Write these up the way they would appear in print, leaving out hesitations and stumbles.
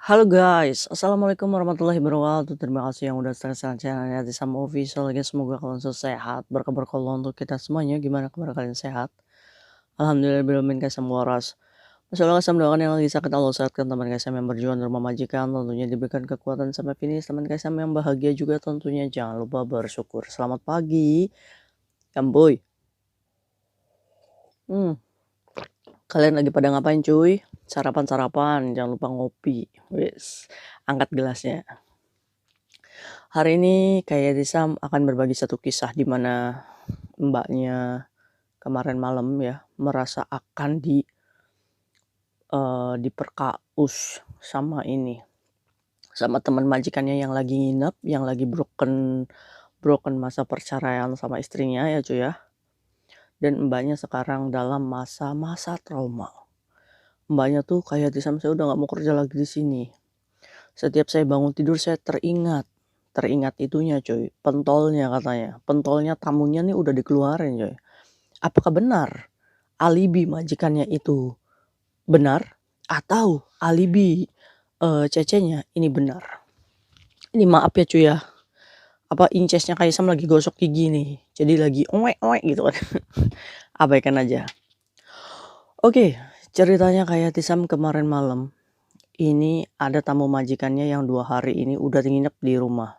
Halo guys, assalamualaikum warahmatullahi wabarakatuh. Terima kasih yang udah search channelnya Sama Official guys. Semoga kalian selalu sehat, berkah Allah untuk kita semuanya. Gimana kabar kalian sehat? Alhamdulillah belum guys semua ras. Masalah saya mendoakan yang lagi sakit Allah sehatkan teman guys yang berjuang di rumah majikan, tentunya diberikan kekuatan sampai finish. Teman guys yang bahagia juga tentunya jangan lupa bersyukur. Selamat pagi, Kamboy. Kalian lagi pada ngapain cuy? Sarapan-sarapan, jangan lupa ngopi. Wis, angkat gelasnya. Hari ini kayak Disam akan berbagi satu kisah di mana mbaknya kemarin malam ya merasa akan diperkaus sama teman majikannya yang lagi nginep, yang lagi broken masa perceraian sama istrinya ya cuy ya. Dan mbaknya sekarang dalam masa-masa trauma. Mbaknya tuh kayak Disam, saya udah nggak mau kerja lagi di sini. Setiap saya bangun tidur saya teringat itunya coy, pentolnya katanya. Pentolnya tamunya nih udah dikeluarin coy. Apakah benar alibi majikannya itu benar atau alibi cecenya ini benar? Ini maaf ya cuy ya. Apa incesnya Kaisam lagi gosok gigi nih. Jadi lagi oek gitu kan. Abaikan aja. Oke, ceritanya kayak Tisam kemarin malam. Ini ada tamu majikannya yang 2 hari ini udah nginep di rumah.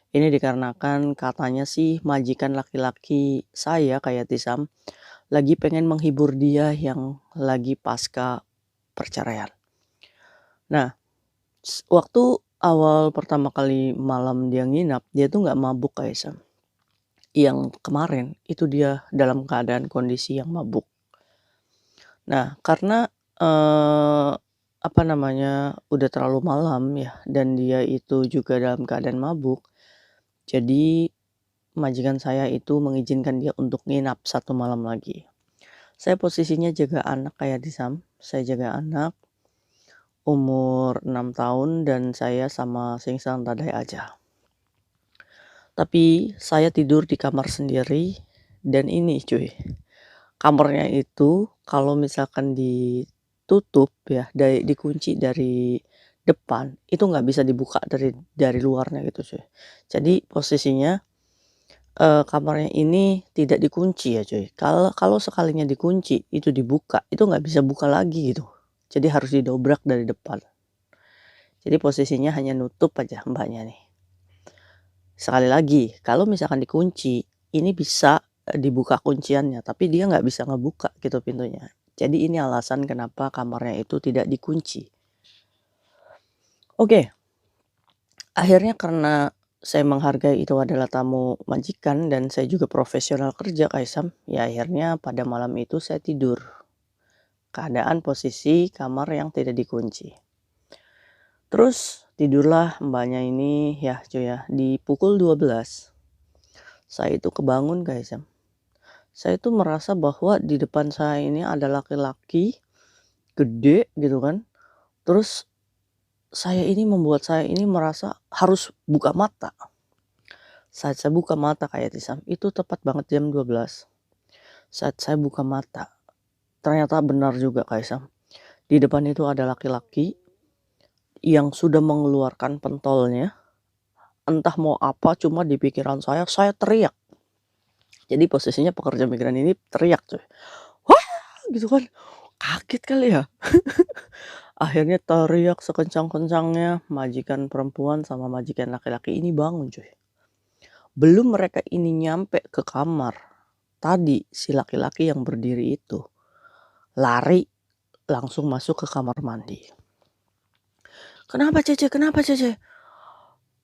Ini dikarenakan katanya sih majikan laki-laki saya kayak Tisam lagi pengen menghibur dia yang lagi pasca perceraian. Nah, waktu awal pertama kali malam dia nginap, dia tuh nggak mabuk kayak Sam. Yang kemarin itu dia dalam keadaan kondisi yang mabuk. Nah, karena udah terlalu malam ya dan dia itu juga dalam keadaan mabuk. Jadi majikan saya itu mengizinkan dia untuk nginap 1 malam lagi. Saya posisinya jaga anak kayak Disam. Saya jaga anak umur 6 tahun dan saya sama Singsang Tadai aja. Tapi saya tidur di kamar sendiri dan ini cuy. Kamarnya itu kalau misalkan ditutup ya, dikunci dari depan, itu nggak bisa dibuka dari luarnya gitu cuy. Jadi posisinya kamarnya ini tidak dikunci ya cuy. Kalau sekalinya dikunci, itu dibuka, itu nggak bisa buka lagi gitu. Jadi harus didobrak dari depan. Jadi posisinya hanya nutup aja mbaknya nih. Sekali lagi, kalau misalkan dikunci, ini bisa dibuka kunciannya, tapi dia nggak bisa ngebuka gitu pintunya. Jadi ini alasan kenapa kamarnya itu tidak dikunci. Oke, akhirnya karena saya menghargai itu adalah tamu majikan dan saya juga profesional kerja Kaisam, ya akhirnya pada malam itu saya tidur. Keadaan posisi kamar yang tidak dikunci. Terus tidurlah mbaknya ini ya cuy ya, di pukul 12. Saya itu kebangun Kaisam. Saya itu merasa bahwa di depan saya ini ada laki-laki gede gitu kan. Terus membuat saya ini merasa harus buka mata. Saat saya buka mata kayak Tisam, itu tepat banget jam 12. Saat saya buka mata, ternyata benar juga Kaisam. Di depan itu ada laki-laki yang sudah mengeluarkan pentolnya. Entah mau apa, cuma di pikiran saya teriak. Jadi posisinya pekerja migran ini teriak coy. Wah gitu kan, kaget kali ya. Akhirnya teriak sekencang-kencangnya, majikan perempuan sama majikan laki-laki ini bangun cuy. Belum mereka ini nyampe ke kamar, tadi si laki-laki yang berdiri itu lari langsung masuk ke kamar mandi. Kenapa Cece?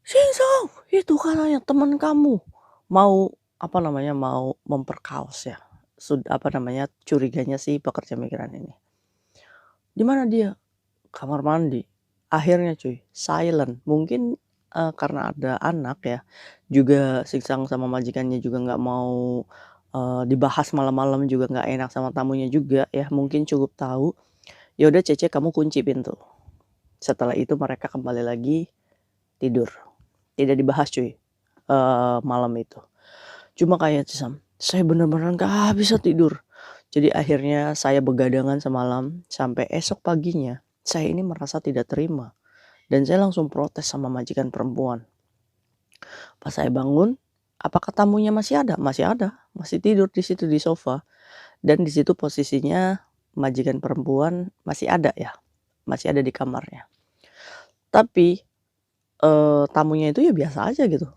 Singsong, itu katanya teman kamu mau mau memperkaos ya. Curiganya si pekerja migran ini. Di mana dia? Kamar mandi. Akhirnya cuy, silent. Mungkin karena ada anak ya, juga Singsang sama majikannya juga nggak mau dibahas malam-malam, juga nggak enak sama tamunya juga ya. Mungkin cukup tahu. Ya udah Cece, kamu kunci pintu. Setelah itu mereka kembali lagi tidur. Tidak dibahas cuy malam itu. Cuma kayak Cisam, saya benar-benar gak bisa tidur. Jadi akhirnya saya begadangan semalam sampai esok paginya. Saya ini merasa tidak terima. dan saya langsung protes sama majikan perempuan. Pas saya bangun, apakah tamunya masih ada? Masih ada, masih tidur di situ di sofa, dan di situ posisinya majikan perempuan masih ada ya, masih ada di kamarnya. Tapi, tamunya itu ya biasa aja gitu,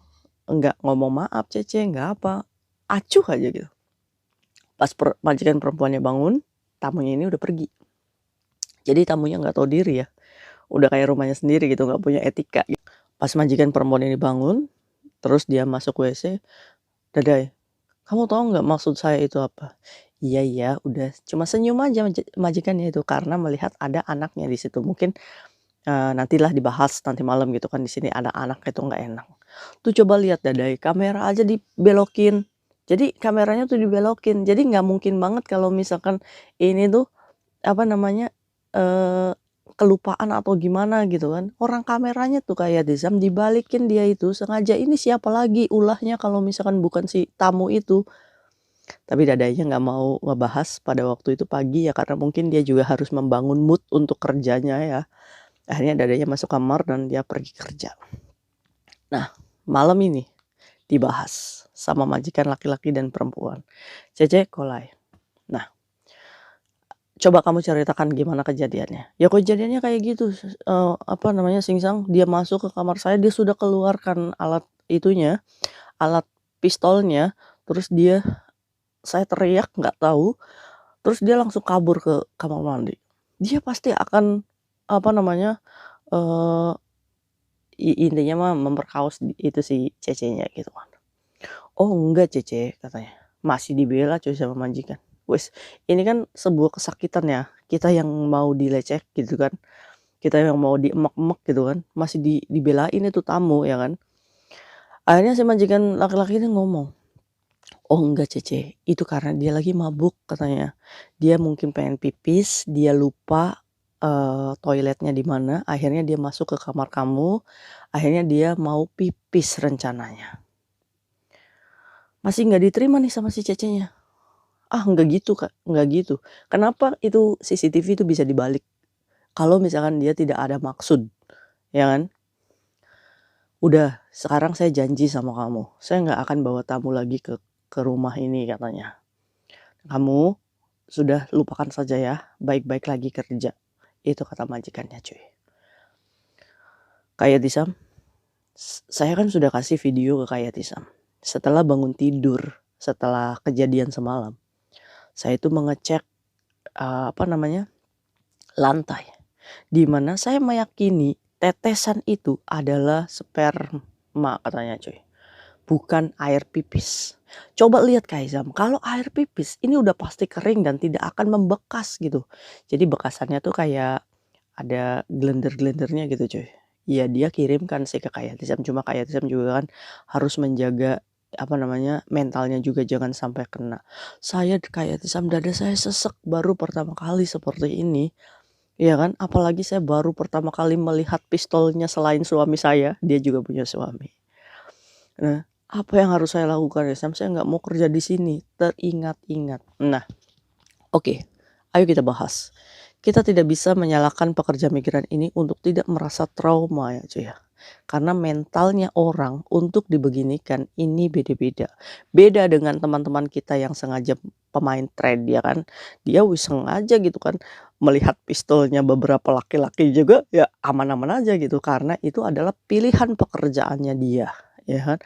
enggak ngomong maaf Cece, enggak apa, acuh aja gitu. Pas majikan perempuannya bangun, tamunya ini udah pergi. Jadi tamunya nggak tahu diri ya, udah kayak rumahnya sendiri gitu, nggak punya etika. Pas majikan perempuan ini bangun, terus dia masuk WC, "Dadai, kamu tahu nggak maksud saya itu apa?" "Iya iya, udah." Cuma senyum aja majikannya itu, karena melihat ada anaknya di situ. Mungkin, nantilah dibahas nanti malam gitu kan, di sini ada anak itu nggak enak. "Tuh coba lihat Dadai, kamera aja dibelokin." Jadi kameranya tuh dibelokin, jadi nggak mungkin banget kalau misalkan ini tuh, apa namanya, kelupaan atau gimana gitu kan. Orang kameranya tuh kayak Dizam dibalikin dia itu sengaja, ini siapa lagi ulahnya kalau misalkan bukan si tamu itu. Tapi Dadainya nggak mau ngebahas pada waktu itu pagi ya, karena mungkin dia juga harus membangun mood untuk kerjanya ya. Akhirnya Dadainya masuk kamar dan dia pergi kerja. Nah, malam ini dibahas sama majikan laki-laki dan perempuan. Cece kolai. Nah, coba kamu ceritakan gimana kejadiannya? Ya kejadiannya kayak gitu, apa namanya, singsang dia masuk ke kamar saya, dia sudah keluarkan alat itunya, alat pistolnya, terus saya teriak nggak tahu, terus dia langsung kabur ke kamar mandi. Dia pasti akan, apa namanya, eee, intinya mah memperkaos itu si Cece-nya gitu kan. "Oh enggak Cece," katanya, "masih dibela cuy sama majikan." Wes, ini kan sebuah kesakitan ya, kita yang mau dilecek gitu kan, kita yang mau diemek-emek gitu kan, masih dibelain itu tamu ya kan. Akhirnya si majikan laki-laki ini ngomong, "Oh enggak Cece, itu karena dia lagi mabuk," katanya. "Dia mungkin pengen pipis, dia lupa, toiletnya di mana, akhirnya dia masuk ke kamar kamu, akhirnya dia mau pipis rencananya." Masih nggak diterima nih sama si Cecenya. "Ah nggak gitu Kak, nggak gitu." Kenapa itu CCTV itu bisa dibalik? Kalau misalkan dia tidak ada maksud, ya kan? "Udah, sekarang saya janji sama kamu, saya nggak akan bawa tamu lagi ke rumah ini," katanya. "Kamu sudah lupakan saja ya, baik-baik lagi kerja." Itu kata majikannya cuy. Kak Yatisam, saya kan sudah kasih video ke Kak Yatisam. Setelah bangun tidur, setelah kejadian semalam, saya itu mengecek, apa namanya, lantai. Di mana saya meyakini tetesan itu adalah sperma katanya cuy, bukan air pipis. Coba lihat Kak Izam, kalau air pipis ini udah pasti kering dan tidak akan membekas gitu. Jadi bekasannya tuh kayak ada gelender-gelendernya gitu cuy. Iya dia kirimkan sih ke Kak Yatisam, cuma Kak Yatisam juga kan harus menjaga, apa namanya, mentalnya juga jangan sampai kena. Saya Kak Yatisam, dada saya sesek baru pertama kali seperti ini. Iya kan, apalagi saya baru pertama kali melihat pistolnya selain suami saya, dia juga punya suami. Nah, apa yang harus saya lakukan ya, Sam? Saya nggak mau kerja di sini, teringat-ingat. Nah, oke, ayo kita bahas. Kita tidak bisa menyalahkan pekerja migran ini untuk tidak merasa trauma ya cuy ya. Karena mentalnya orang untuk dibeginikan ini beda-beda. Beda dengan teman-teman kita yang sengaja pemain trade ya kan. Dia sengaja gitu kan melihat pistolnya beberapa laki-laki juga ya aman-aman aja gitu. Karena itu adalah pilihan pekerjaannya dia ya kan.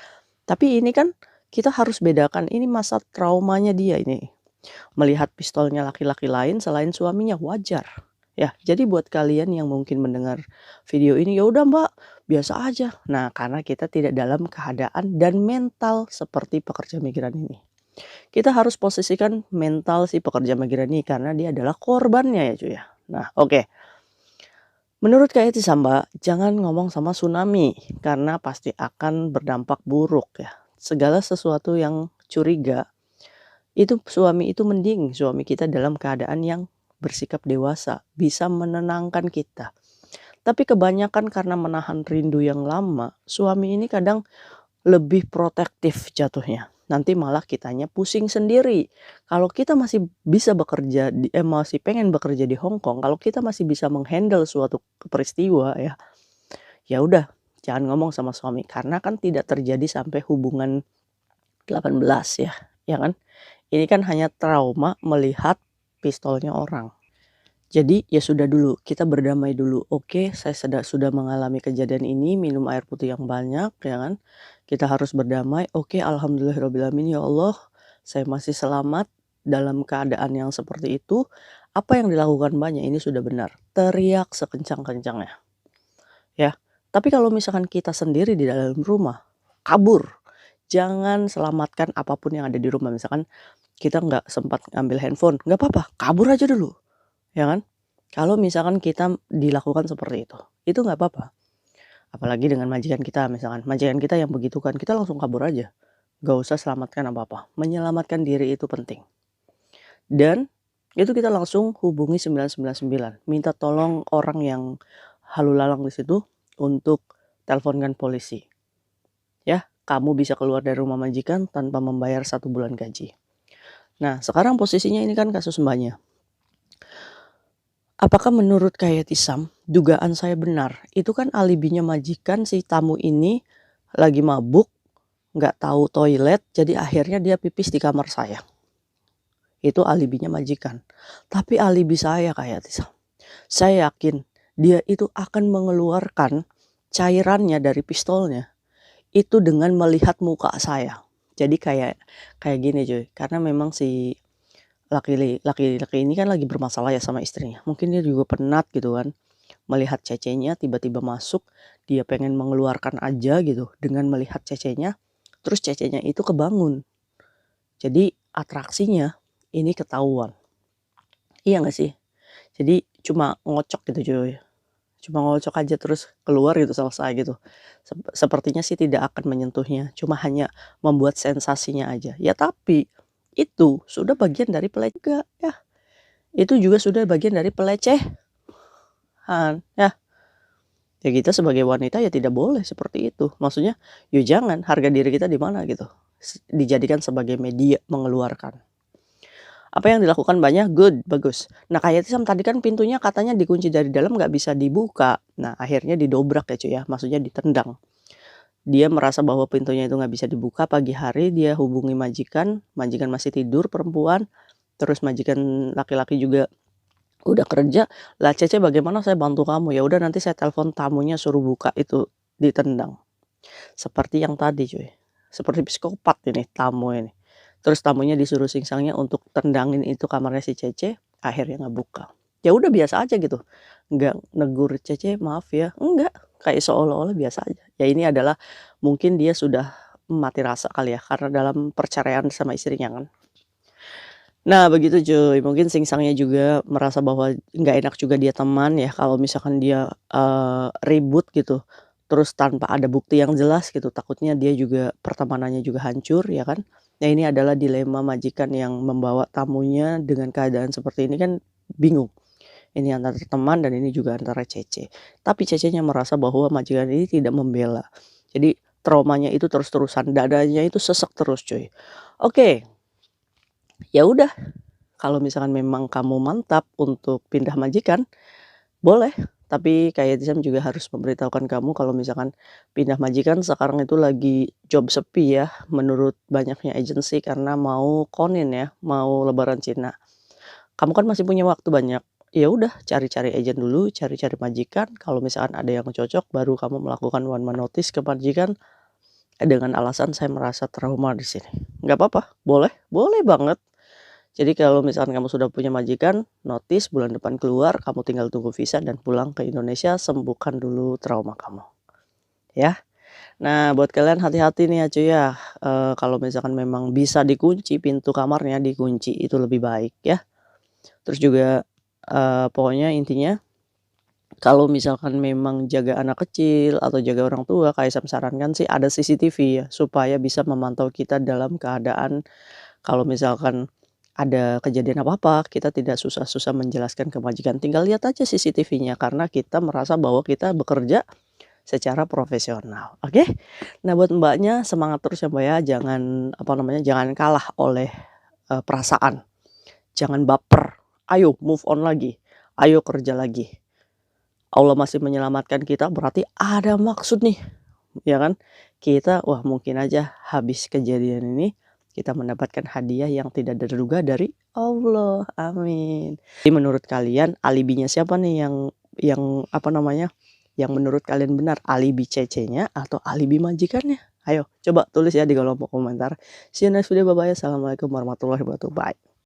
Tapi ini kan kita harus bedakan ini masa traumanya dia ini. Melihat pistolnya laki-laki lain selain suaminya wajar. Ya, jadi buat kalian yang mungkin mendengar video ini, ya udah Mbak, biasa aja. Nah, karena kita tidak dalam keadaan dan mental seperti pekerja migran ini. Kita harus posisikan mental si pekerja migran ini karena dia adalah korbannya ya cuy ya. Nah, oke. Menurut Kak Eti Samba, jangan ngomong sama tsunami karena pasti akan berdampak buruk ya. Segala sesuatu yang curiga itu mending suami kita dalam keadaan yang bersikap dewasa, bisa menenangkan kita. Tapi kebanyakan karena menahan rindu yang lama, suami ini kadang lebih protektif jatuhnya. Nanti malah kitanya pusing sendiri. Kalau kita masih bisa bekerja masih pengen bekerja di Hong Kong, kalau kita masih bisa menghandle suatu peristiwa ya, Ya udah, jangan ngomong sama suami karena kan tidak terjadi sampai hubungan 18 ya kan? Ini kan hanya trauma melihat pistolnya orang. Jadi ya sudah dulu, kita berdamai dulu. Oke, saya sudah mengalami kejadian ini, minum air putih yang banyak ya kan. Kita harus berdamai. Oke, alhamdulillahirobbilalamin, ya Allah, saya masih selamat dalam keadaan yang seperti itu. Apa yang dilakukan Mbaknya ini sudah benar. Teriak sekencang-kencangnya ya. Tapi kalau misalkan kita sendiri di dalam rumah, kabur. Jangan selamatkan apapun yang ada di rumah. Misalkan kita nggak sempat ngambil handphone, nggak apa-apa, kabur aja dulu, ya kan? Kalau misalkan kita dilakukan seperti itu nggak apa-apa. Apalagi dengan majikan kita, misalkan majikan kita yang begitu kan, kita langsung kabur aja. Nggak usah selamatkan apa-apa. Menyelamatkan diri itu penting. Dan itu kita langsung hubungi 999, minta tolong orang yang lalu lalang di situ untuk teleponkan polisi. Ya, kamu bisa keluar dari rumah majikan tanpa membayar 1 bulan gaji. Nah, sekarang posisinya ini kan kasus Mbaknya. Apakah menurut Kak Tisam, dugaan saya benar, itu kan alibinya majikan si tamu ini lagi mabuk, nggak tahu toilet, jadi akhirnya dia pipis di kamar saya. Itu alibinya majikan. Tapi alibi saya Kak Tisam, saya yakin dia itu akan mengeluarkan cairannya dari pistolnya itu dengan melihat muka saya. Jadi kayak gini cuy, karena memang si laki-laki ini kan lagi bermasalah ya sama istrinya. Mungkin dia juga penat gitu kan, melihat cecenya tiba-tiba masuk, dia pengen mengeluarkan aja gitu dengan melihat cecenya, terus cecenya itu kebangun. Jadi atraksinya ini ketahuan. Iya nggak sih? Jadi cuma ngocok gitu cuy. Cuma ngocok aja terus keluar gitu, selesai gitu. Sepertinya sih tidak akan menyentuhnya, cuma hanya membuat sensasinya aja. Ya tapi itu sudah bagian dari pelecehan ya. Itu juga sudah bagian dari pelecehan ya. Ya kita sebagai wanita ya tidak boleh seperti itu. Maksudnya, ya jangan, harga diri kita di mana gitu. Dijadikan sebagai media mengeluarkan. Apa yang dilakukan banyak, good, bagus. Nah kayak Tisam tadi kan pintunya katanya dikunci dari dalam nggak bisa dibuka. Nah akhirnya didobrak ya cuy ya, maksudnya ditendang. Dia merasa bahwa pintunya itu nggak bisa dibuka, pagi hari dia hubungi majikan, majikan masih tidur perempuan, terus majikan laki-laki juga udah kerja, lah Cece bagaimana saya bantu kamu, ya udah nanti saya telepon tamunya suruh buka, itu ditendang. Seperti yang tadi cuy, seperti psikopat ini tamu ini. Terus tamunya disuruh singsangnya untuk tendangin itu kamarnya si Cece, akhirnya nggak buka. Ya udah biasa aja gitu, nggak negur Cece maaf ya, enggak, kayak seolah-olah biasa aja. Ya ini adalah mungkin dia sudah mati rasa kali ya, karena dalam perceraian sama istrinya kan. Nah begitu cuy, mungkin singsangnya juga merasa bahwa nggak enak juga dia teman ya kalau misalkan dia, ribut gitu, terus tanpa ada bukti yang jelas gitu, takutnya dia juga pertemanannya juga hancur ya kan. Nah ini adalah dilema majikan yang membawa tamunya dengan keadaan seperti ini kan bingung. Ini antara teman dan ini juga antara Cece. Tapi Cecenya merasa bahwa majikan ini tidak membela. Jadi traumanya itu terus-terusan, dadanya itu sesek terus cuy. Oke, ya udah. Kalau misalkan memang kamu mantap untuk pindah majikan, boleh. Tapi kayak Tisam juga harus memberitahukan kamu kalau misalkan pindah majikan sekarang itu lagi job sepi ya, menurut banyaknya agensi karena mau konin ya, mau lebaran Cina. Kamu kan masih punya waktu banyak. Ya udah, cari-cari agen dulu, cari-cari majikan. Kalau misalkan ada yang cocok, baru kamu melakukan one man notice ke majikan dengan alasan saya merasa trauma di sini. Nggak apa-apa, boleh, boleh banget. Jadi kalau misalkan kamu sudah punya majikan, notice bulan depan keluar, kamu tinggal tunggu visa dan pulang ke Indonesia, sembuhkan dulu trauma kamu. Ya. Nah, buat kalian hati-hati nih ya cuy ya. Kalau misalkan memang bisa dikunci pintu kamarnya, dikunci itu lebih baik ya. Terus juga pokoknya intinya kalau misalkan memang jaga anak kecil atau jaga orang tua, kayak saya sarankan sih ada CCTV ya, supaya bisa memantau kita dalam keadaan kalau misalkan ada kejadian apa-apa, kita tidak susah-susah menjelaskan ke majikan, tinggal lihat aja CCTV-nya karena kita merasa bahwa kita bekerja secara profesional, oke? Nah buat Mbaknya semangat terus ya Mbak ya, jangan apa namanya, jangan kalah oleh, perasaan, jangan baper, ayo move on lagi, ayo kerja lagi. Allah masih menyelamatkan kita berarti ada maksud nih, ya kan? Kita wah mungkin aja habis kejadian ini, kita mendapatkan hadiah yang tidak terduga dari Allah, amin. Jadi menurut kalian alibinya siapa nih yang apa namanya, yang menurut kalian benar, alibi cece-nya atau alibi majikannya? Ayo coba tulis ya di kolom komentar. See you next video, bye-bye. Assalamualaikum warahmatullahi wabarakatuh, bye.